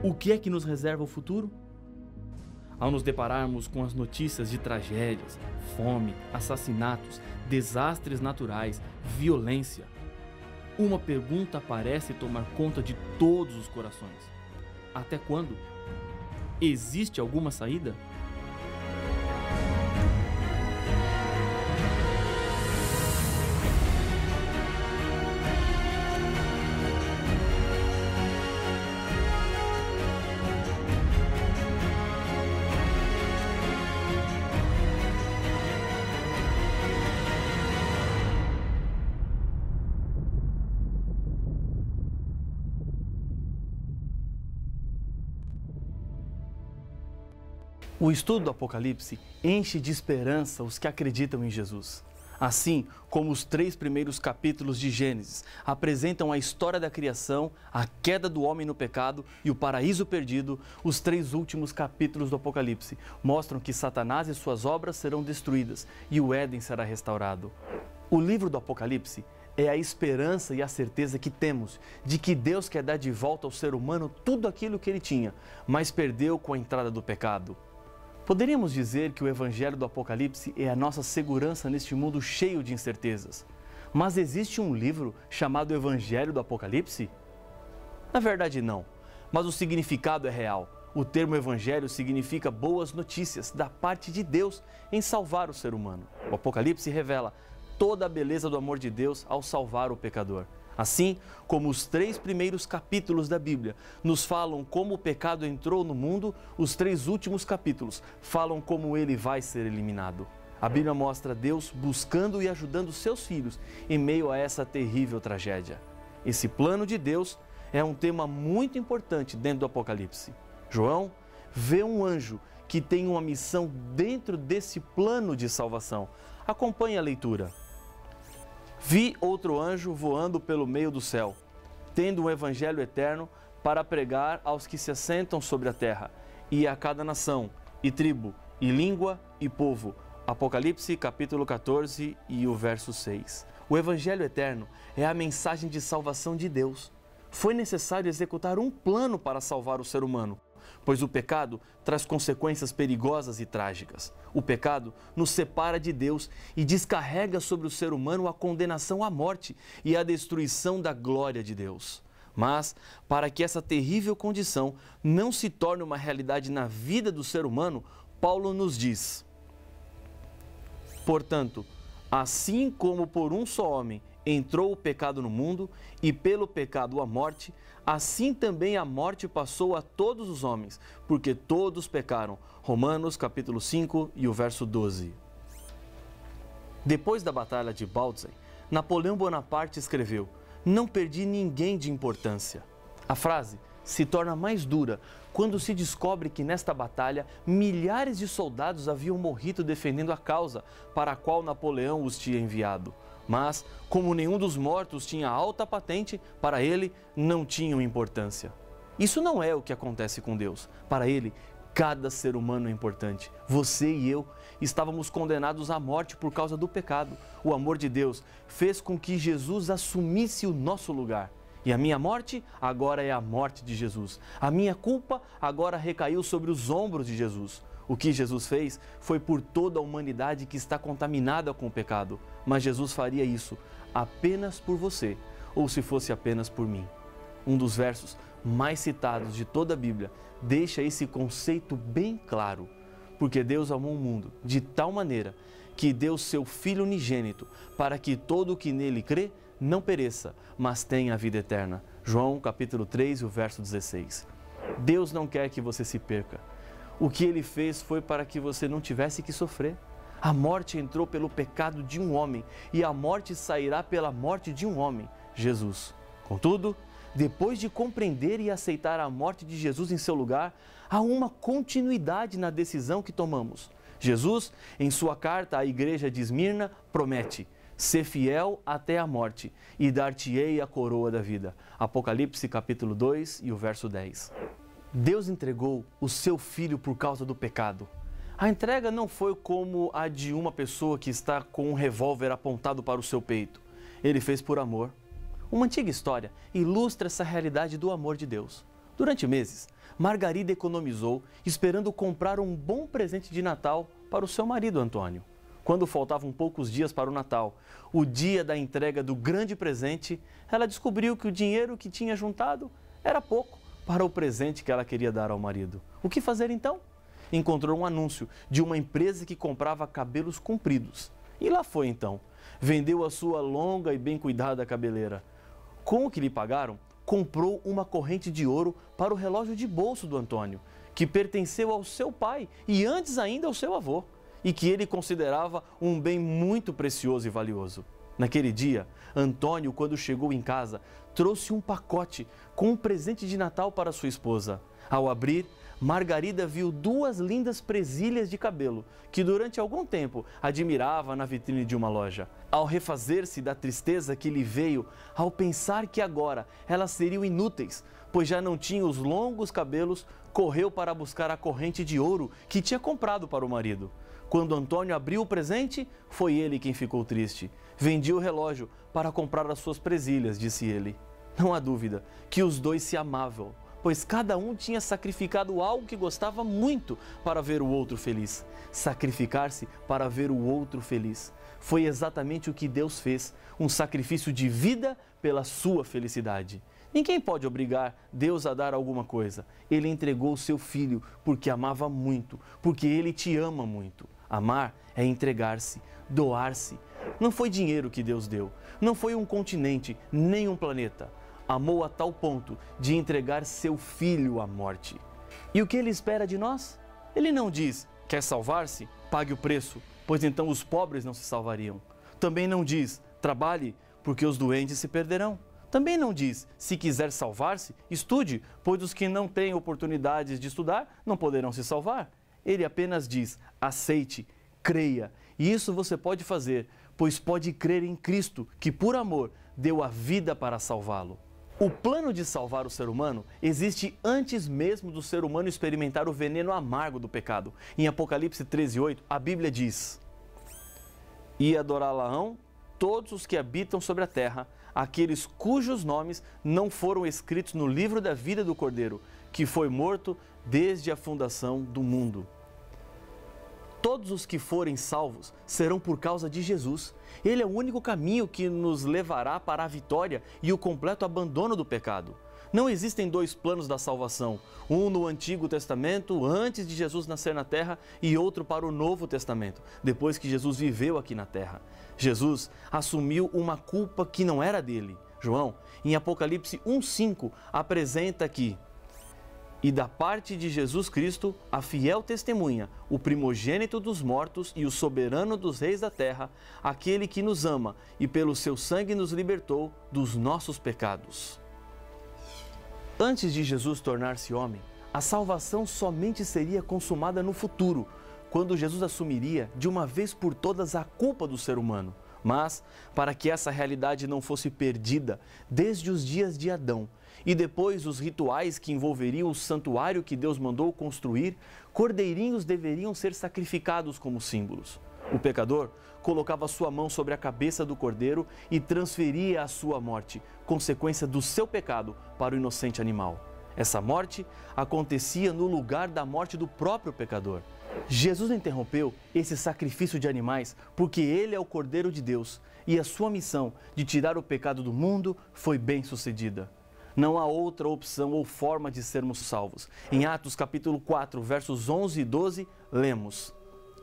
O que é que nos reserva o futuro? Ao nos depararmos com as notícias de tragédias, fome, assassinatos, desastres naturais, violência, uma pergunta parece tomar conta de todos os corações. Até quando? Existe alguma saída? O estudo do Apocalipse enche de esperança os que acreditam em Jesus. Assim como os 3 primeiros capítulos de Gênesis apresentam a história da criação, a queda do homem no pecado e o paraíso perdido, os 3 últimos capítulos do Apocalipse mostram que Satanás e suas obras serão destruídas e o Éden será restaurado. O livro do Apocalipse é a esperança e a certeza que temos de que Deus quer dar de volta ao ser humano tudo aquilo que ele tinha, mas perdeu com a entrada do pecado. Poderíamos dizer que o Evangelho do Apocalipse é a nossa segurança neste mundo cheio de incertezas. Mas existe um livro chamado Evangelho do Apocalipse? Na verdade, não. Mas o significado é real. O termo Evangelho significa boas notícias da parte de Deus em salvar o ser humano. O Apocalipse revela toda a beleza do amor de Deus ao salvar o pecador. Assim como os 3 primeiros capítulos da Bíblia nos falam como o pecado entrou no mundo, os 3 últimos capítulos falam como ele vai ser eliminado. A Bíblia mostra Deus buscando e ajudando seus filhos em meio a essa terrível tragédia. Esse plano de Deus é um tema muito importante dentro do Apocalipse. João vê um anjo que tem uma missão dentro desse plano de salvação. Acompanhe a leitura. Vi outro anjo voando pelo meio do céu, tendo um evangelho eterno para pregar aos que se assentam sobre a terra, e a cada nação, e tribo, e língua, e povo. Apocalipse capítulo 14 e o verso 6. O evangelho eterno é a mensagem de salvação de Deus. Foi necessário executar um plano para salvar o ser humano, pois o pecado traz consequências perigosas e trágicas. O pecado nos separa de Deus e descarrega sobre o ser humano a condenação à morte e a destruição da glória de Deus. Mas, para que essa terrível condição não se torne uma realidade na vida do ser humano, Paulo nos diz: portanto, assim como por um só homem entrou o pecado no mundo, e pelo pecado a morte, assim também a morte passou a todos os homens, porque todos pecaram. Romanos capítulo 5 e o verso 12. Depois da Batalha de Bautzen, Napoleão Bonaparte escreveu: "Não perdi ninguém de importância." A frase se torna mais dura quando se descobre que nesta batalha milhares de soldados haviam morrido defendendo a causa para a qual Napoleão os tinha enviado. Mas, como nenhum dos mortos tinha alta patente, para ele não tinham importância. Isso não é o que acontece com Deus. Para ele, cada ser humano é importante. Você e eu estávamos condenados à morte por causa do pecado. O amor de Deus fez com que Jesus assumisse o nosso lugar. E a minha morte agora é a morte de Jesus. A minha culpa agora recaiu sobre os ombros de Jesus. O que Jesus fez foi por toda a humanidade que está contaminada com o pecado. Mas Jesus faria isso apenas por você, ou se fosse apenas por mim. Um dos versos mais citados de toda a Bíblia deixa esse conceito bem claro. Porque Deus amou o mundo de tal maneira que deu seu Filho unigênito para que todo o que nele crê não pereça, mas tenha a vida eterna. João capítulo 3, o verso 16. Deus não quer que você se perca. O que ele fez foi para que você não tivesse que sofrer. A morte entrou pelo pecado de um homem e a morte sairá pela morte de um homem, Jesus. Contudo, depois de compreender e aceitar a morte de Jesus em seu lugar, há uma continuidade na decisão que tomamos. Jesus, em sua carta à igreja de Esmirna, promete: ser fiel até a morte e dar-te-ei a coroa da vida. Apocalipse capítulo 2 e o verso 10. Deus entregou o seu Filho por causa do pecado. A entrega não foi como a de uma pessoa que está com um revólver apontado para o seu peito. Ele fez por amor. Uma antiga história ilustra essa realidade do amor de Deus. Durante meses, Margarida economizou, esperando comprar um bom presente de Natal para o seu marido Antônio. Quando faltavam poucos dias para o Natal, o dia da entrega do grande presente, ela descobriu que o dinheiro que tinha juntado era pouco para o presente que ela queria dar ao marido. O que fazer então? Encontrou um anúncio de uma empresa que comprava cabelos compridos. E lá foi então. Vendeu a sua longa e bem cuidada cabeleira. Com o que lhe pagaram, comprou uma corrente de ouro para o relógio de bolso do Antônio, que pertenceu ao seu pai e antes ainda ao seu avô, e que ele considerava um bem muito precioso e valioso. Naquele dia, Antônio, quando chegou em casa, trouxe um pacote com um presente de Natal para sua esposa. Ao abrir, Margarida viu 2 lindas presilhas de cabelo, que durante algum tempo admirava na vitrine de uma loja. Ao refazer-se da tristeza que lhe veio ao pensar que agora elas seriam inúteis, pois já não tinha os longos cabelos, correu para buscar a corrente de ouro que tinha comprado para o marido. Quando Antônio abriu o presente, foi ele quem ficou triste. Vendi o relógio para comprar as suas presilhas, disse ele. Não há dúvida que os dois se amavam, pois cada um tinha sacrificado algo que gostava muito para ver o outro feliz. Sacrificar-se para ver o outro feliz. Foi exatamente o que Deus fez, um sacrifício de vida pela sua felicidade. Ninguém pode obrigar Deus a dar alguma coisa. Ele entregou o seu filho porque amava muito, porque ele te ama muito. Amar é entregar-se, doar-se. Não foi dinheiro que Deus deu, não foi um continente, nem um planeta. Amou a tal ponto de entregar seu filho à morte. E o que ele espera de nós? Ele não diz, quer salvar-se? Pague o preço, pois então os pobres não se salvariam. Também não diz, trabalhe, porque os doentes se perderão. Também não diz, se quiser salvar-se, estude, pois os que não têm oportunidades de estudar não poderão se salvar. Ele apenas diz, aceite, creia. E isso você pode fazer, pois pode crer em Cristo, que por amor deu a vida para salvá-lo. O plano de salvar o ser humano existe antes mesmo do ser humano experimentar o veneno amargo do pecado. Em Apocalipse 13:8, a Bíblia diz: E adorá-la-ão todos os que habitam sobre a terra, aqueles cujos nomes não foram escritos no livro da vida do Cordeiro, que foi morto desde a fundação do mundo. Todos os que forem salvos serão por causa de Jesus. Ele é o único caminho que nos levará para a vitória e o completo abandono do pecado. Não existem 2 planos da salvação, um no Antigo Testamento, antes de Jesus nascer na terra, e outro para o Novo Testamento, depois que Jesus viveu aqui na terra. Jesus assumiu uma culpa que não era dele. João, em Apocalipse 1:5, apresenta que e da parte de Jesus Cristo, a fiel testemunha, o primogênito dos mortos e o soberano dos reis da terra, aquele que nos ama e pelo seu sangue nos libertou dos nossos pecados. Antes de Jesus tornar-se homem, a salvação somente seria consumada no futuro, quando Jesus assumiria de uma vez por todas a culpa do ser humano. Mas, para que essa realidade não fosse perdida desde os dias de Adão, e depois os rituais que envolveriam o santuário que Deus mandou construir, cordeirinhos deveriam ser sacrificados como símbolos. O pecador colocava sua mão sobre a cabeça do cordeiro e transferia a sua morte, consequência do seu pecado, para o inocente animal. Essa morte acontecia no lugar da morte do próprio pecador. Jesus interrompeu esse sacrifício de animais porque ele é o Cordeiro de Deus e a sua missão de tirar o pecado do mundo foi bem sucedida. Não há outra opção ou forma de sermos salvos. Em Atos capítulo 4, versos 11 e 12, lemos: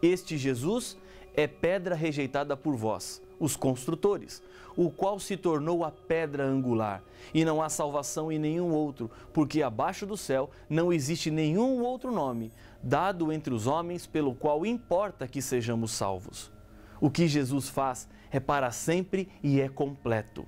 Este Jesus é pedra rejeitada por vós, os construtores, o qual se tornou a pedra angular. E não há salvação em nenhum outro, porque abaixo do céu não existe nenhum outro nome dado entre os homens pelo qual importa que sejamos salvos. O que Jesus faz é para sempre e é completo.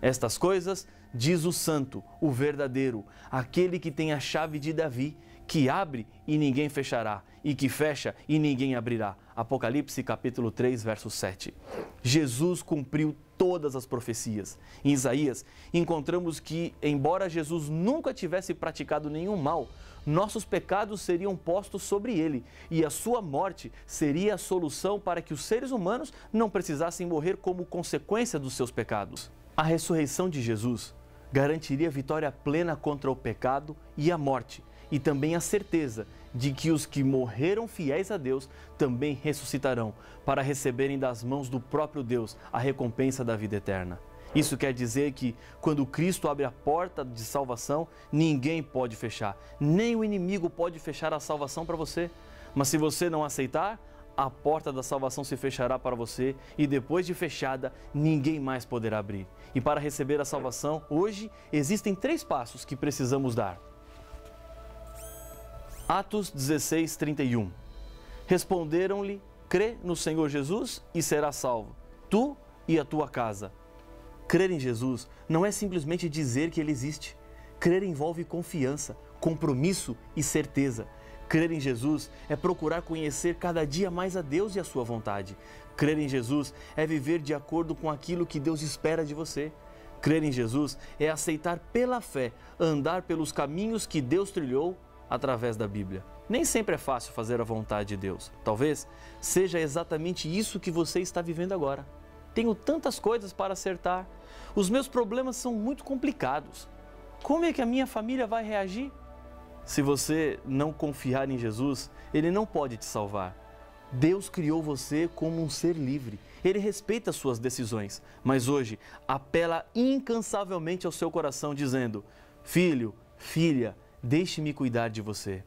Estas coisas diz o santo, o verdadeiro, aquele que tem a chave de Davi, que abre e ninguém fechará, e que fecha e ninguém abrirá. Apocalipse capítulo 3, verso 7. Jesus cumpriu todas as profecias. Em Isaías, encontramos que, embora Jesus nunca tivesse praticado nenhum mal, nossos pecados seriam postos sobre ele, e a sua morte seria a solução para que os seres humanos não precisassem morrer como consequência dos seus pecados. A ressurreição de Jesus garantiria vitória plena contra o pecado e a morte, e também a certeza de que os que morreram fiéis a Deus também ressuscitarão para receberem das mãos do próprio Deus a recompensa da vida eterna. Isso quer dizer que, quando Cristo abre a porta de salvação, ninguém pode fechar, nem o inimigo pode fechar a salvação para você. Mas se você não aceitar, a porta da salvação se fechará para você e depois de fechada, ninguém mais poderá abrir. E para receber a salvação, hoje, existem 3 passos que precisamos dar. Atos 16, 31. Responderam-lhe: crê no Senhor Jesus e serás salvo, tu e a tua casa. Crer em Jesus não é simplesmente dizer que Ele existe. Crer envolve confiança, compromisso e certeza. Crer em Jesus é procurar conhecer cada dia mais a Deus e a sua vontade. Crer em Jesus é viver de acordo com aquilo que Deus espera de você. Crer em Jesus é aceitar pela fé, andar pelos caminhos que Deus trilhou através da Bíblia. Nem sempre é fácil fazer a vontade de Deus. Talvez seja exatamente isso que você está vivendo agora. Tenho tantas coisas para acertar. Os meus problemas são muito complicados. Como é que a minha família vai reagir? Se você não confiar em Jesus, Ele não pode te salvar. Deus criou você como um ser livre. Ele respeita as suas decisões, mas hoje apela incansavelmente ao seu coração dizendo: filho, filha, deixe-me cuidar de você.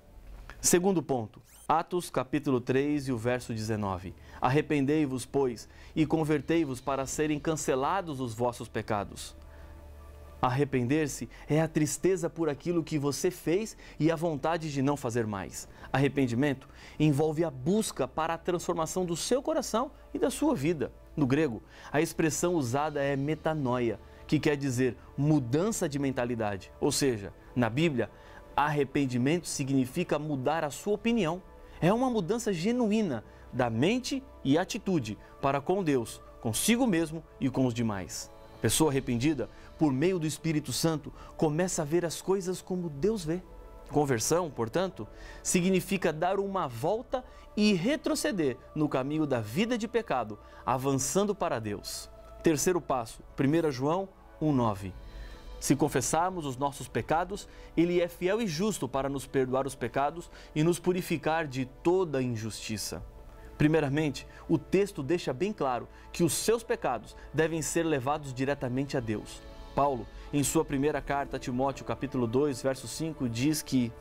Segundo ponto, Atos capítulo 3 e o verso 19. Arrependei-vos, pois, e convertei-vos para serem cancelados os vossos pecados. Arrepender-se é a tristeza por aquilo que você fez e a vontade de não fazer mais. Arrependimento envolve a busca para a transformação do seu coração e da sua vida. No grego, a expressão usada é metanoia, que quer dizer mudança de mentalidade. Ou seja, na Bíblia, arrependimento significa mudar a sua opinião. É uma mudança genuína da mente e atitude para com Deus, consigo mesmo e com os demais. A pessoa arrependida, por meio do Espírito Santo, começa a ver as coisas como Deus vê. Conversão, portanto, significa dar uma volta e retroceder no caminho da vida de pecado, avançando para Deus. Terceiro passo, 1 João 1,9. Se confessarmos os nossos pecados, Ele é fiel e justo para nos perdoar os pecados e nos purificar de toda injustiça. Primeiramente, o texto deixa bem claro que os seus pecados devem ser levados diretamente a Deus. Paulo, em sua primeira carta a Timóteo, capítulo 2, verso 5, diz que: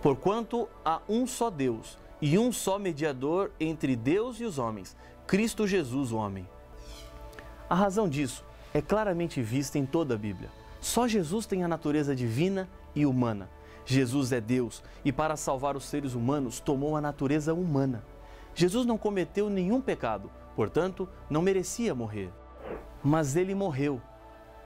porquanto há um só Deus e um só mediador entre Deus e os homens, Cristo Jesus, o homem. A razão disso é claramente vista em toda a Bíblia. Só Jesus tem a natureza divina e humana. Jesus é Deus e, para salvar os seres humanos, tomou a natureza humana. Jesus não cometeu nenhum pecado, portanto, não merecia morrer. Mas Ele morreu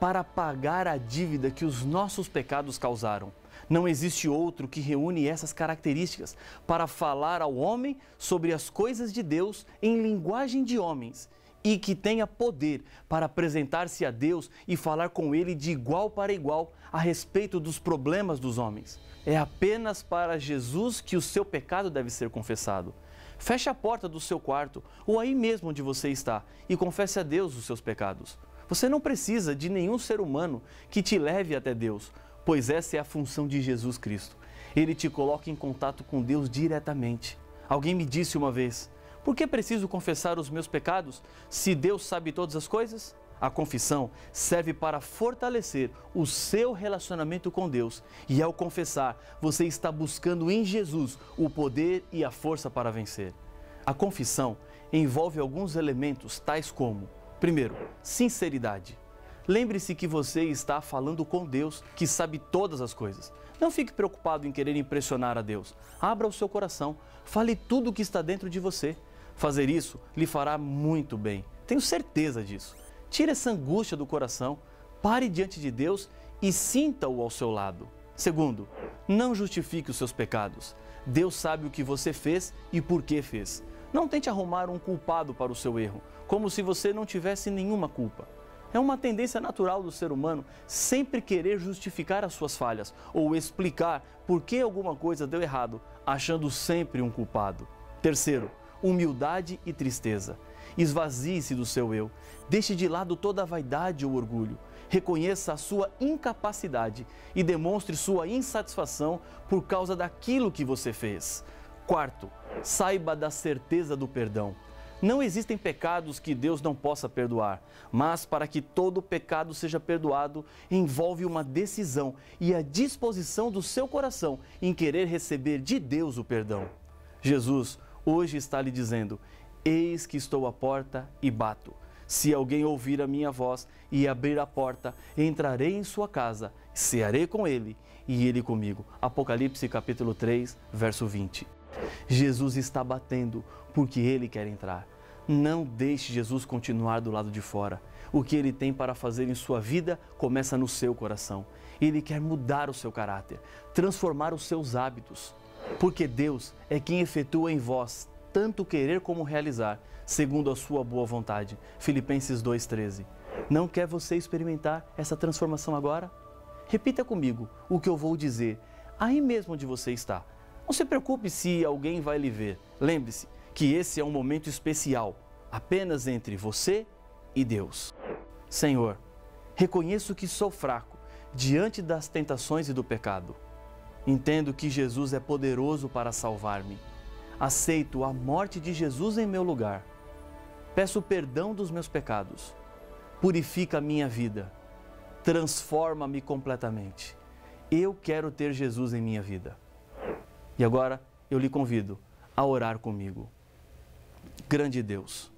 para pagar a dívida que os nossos pecados causaram. Não existe outro que reúne essas características para falar ao homem sobre as coisas de Deus em linguagem de homens e que tenha poder para apresentar-se a Deus e falar com Ele de igual para igual a respeito dos problemas dos homens. É apenas para Jesus que o seu pecado deve ser confessado. Feche a porta do seu quarto ou aí mesmo onde você está e confesse a Deus os seus pecados. Você não precisa de nenhum ser humano que te leve até Deus, pois essa é a função de Jesus Cristo. Ele te coloca em contato com Deus diretamente. Alguém me disse uma vez: por que preciso confessar os meus pecados se Deus sabe todas as coisas? A confissão serve para fortalecer o seu relacionamento com Deus e, ao confessar, você está buscando em Jesus o poder e a força para vencer. A confissão envolve alguns elementos tais como: primeiro, sinceridade. Lembre-se que você está falando com Deus, que sabe todas as coisas. Não fique preocupado em querer impressionar a Deus. Abra o seu coração, fale tudo o que está dentro de você. Fazer isso lhe fará muito bem, tenho certeza disso. Tire essa angústia do coração, pare diante de Deus e sinta-o ao seu lado. Segundo, não justifique os seus pecados. Deus sabe o que você fez e por que fez. Não tente arrumar um culpado para o seu erro, como se você não tivesse nenhuma culpa. É uma tendência natural do ser humano sempre querer justificar as suas falhas ou explicar por que alguma coisa deu errado, achando sempre um culpado. Terceiro, humildade e tristeza. Esvazie-se do seu eu. Deixe de lado toda a vaidade ou orgulho. Reconheça a sua incapacidade e demonstre sua insatisfação por causa daquilo que você fez. Quarto, saiba da certeza do perdão. Não existem pecados que Deus não possa perdoar, mas para que todo pecado seja perdoado, envolve uma decisão e a disposição do seu coração em querer receber de Deus o perdão. Jesus hoje está lhe dizendo: eis que estou à porta e bato. Se alguém ouvir a minha voz e abrir a porta, entrarei em sua casa, cearei com ele e ele comigo. Apocalipse capítulo 3, verso 20. Jesus está batendo porque ele quer entrar. Não deixe Jesus continuar do lado de fora. O que ele tem para fazer em sua vida começa no seu coração. Ele quer mudar o seu caráter, transformar os seus hábitos. Porque Deus é quem efetua em vós tanto querer como realizar, segundo a sua boa vontade. Filipenses 2,13. Não quer você experimentar essa transformação agora? Repita comigo o que eu vou dizer, aí mesmo onde você está. Não se preocupe se alguém vai lhe ver. Lembre-se que esse é um momento especial, apenas entre você e Deus. Senhor, reconheço que sou fraco diante das tentações e do pecado. Entendo que Jesus é poderoso para salvar-me. Aceito a morte de Jesus em meu lugar. Peço perdão dos meus pecados. Purifica a minha vida. Transforma-me completamente. Eu quero ter Jesus em minha vida. E agora eu lhe convido a orar comigo. Grande Deus,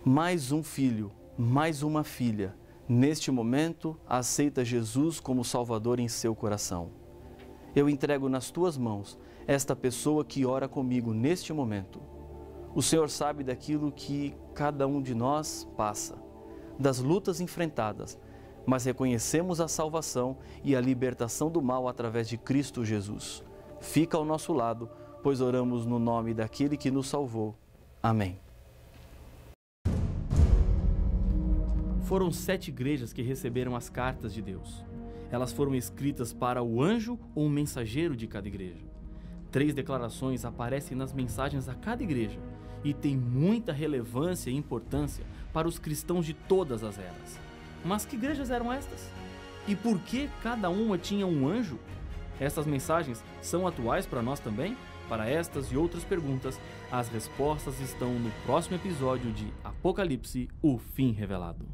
mais um filho, mais uma filha, neste momento aceita Jesus como Salvador em seu coração. Eu entrego nas tuas mãos esta pessoa que ora comigo neste momento. O Senhor sabe daquilo que cada um de nós passa, das lutas enfrentadas, mas reconhecemos a salvação e a libertação do mal através de Cristo Jesus. Fica ao nosso lado, pois oramos no nome daquele que nos salvou. Amém. Foram 7 igrejas que receberam as cartas de Deus. Elas foram escritas para o anjo ou o mensageiro de cada igreja. 3 declarações aparecem nas mensagens a cada igreja e têm muita relevância e importância para os cristãos de todas as eras. Mas que igrejas eram estas? E por que cada uma tinha um anjo? Estas mensagens são atuais para nós também? Para estas e outras perguntas, as respostas estão no próximo episódio de Apocalipse, o fim revelado.